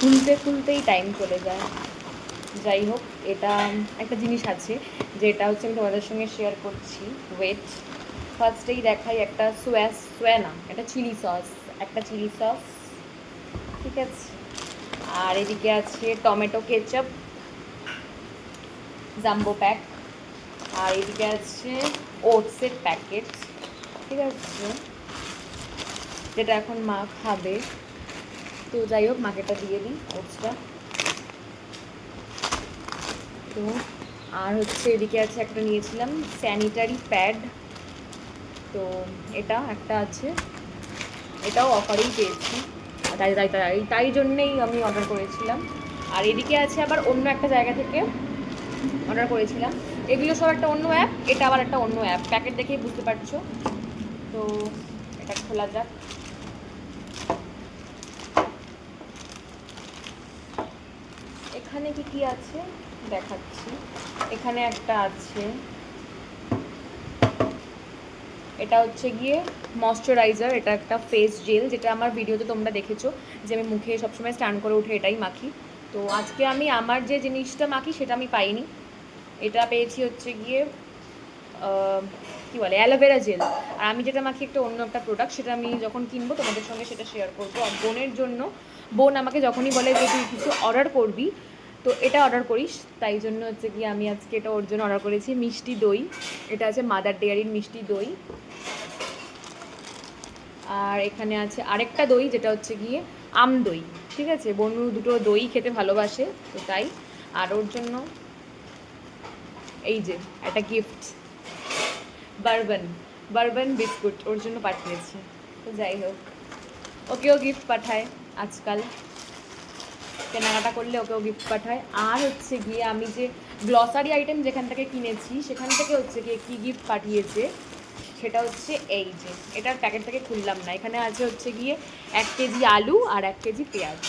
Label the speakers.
Speaker 1: খুলতে খুলতেই টাইম চলে যায়। যাই হোক, এটা একটা জিনিস আছে যেটা হচ্ছে আমি তোমাদের সঙ্গে শেয়ার করছি। ওয়েট, ফার্স্টেই দেখাই একটা সোয়া না, একটা চিলি সস, একটা চিলি সস, ঠিক আছে। আর এদিকে আছে টমেটো কেচাপ জাম্বো প্যাক। আর এদিকে আছে ওটসের প্যাকেট, ঠিক আছে, যেটা এখন মা খাবে। তো যাই হোক, মাকে এটা দিয়ে দিই ওটসটা। তো আর হচ্ছে এদিকে আছে একটা নিয়েছিলাম স্যানিটারি প্যাড, তো এটা একটা আছে, এটাও অফারেই পেয়েছি, তাই তাই তাই তাই জন্যেই আমি অর্ডার করেছিলাম। আর এদিকে আছে আবার অন্য একটা জায়গা থেকে অর্ডার করেছিলাম। এগুলো সব একটা অন্য অ্যাপ, এটা আবার একটা অন্য অ্যাপ, প্যাকেট দেখেই বুঝতে পারছো। তো এটা খোলা যাক। এখানে কি কি আছে দেখাচ্ছি। এখানে একটা আছে, এটা হচ্ছে গিয়ে ময়শ্চারাইজার, এটা একটা ফেস জেল, যেটা আমার ভিডিওতে তোমরা দেখেছো যে আমি মুখে সবসময় স্নান করে উঠে এটাই মাখি। তো আজকে আমি আমার যে জিনিসটা মাখি সেটা আমি পাইনি, এটা পেয়েছি হচ্ছে গিয়ে কী বলে অ্যালোভেরা জেল। আর আমি যেটা মাখি একটা অন্য একটা প্রোডাক্ট, সেটা আমি যখন কিনবো তোমাদের সঙ্গে সেটা শেয়ার করবো। আর বোনের জন্য, বোন আমাকে যখনই বলে যে তুই কিছু অর্ডার করবি তো এটা অর্ডার করিস, তাই জন্য হচ্ছে গিয়ে আমি আজকে এটা ওর জন্য অর্ডার করেছি। মিষ্টি দই, এটা আছে মাদার ডেয়ারির মিষ্টি দই। আর এখানে আছে আরেকটা দই, যেটা হচ্ছে গিয়ে আম দই, ঠিক আছে। বনু দুটো দই খেতে ভালোবাসে, তো তাই। আর ওর জন্য এই যে একটা গিফট, বারবান বারবান বিস্কুট ওর জন্য পাঠিয়েছে। তো যাই হোক, ওকেও গিফট পাঠায় আজকাল, কেনাকাটা করলে ওকেও গিফট পাঠায়। আর হচ্ছে গিয়ে আমি যে গ্লসারি আইটেম যেখান থেকে কিনেছি সেখান থেকে হচ্ছে গিয়ে কী গিফট পাঠিয়েছে সেটা হচ্ছে এই যে, এটার প্যাকেট থেকে খুললাম না, এখানে আছে হচ্ছে গিয়ে 1 কেজি আলু আর 1 কেজি পেঁয়াজ।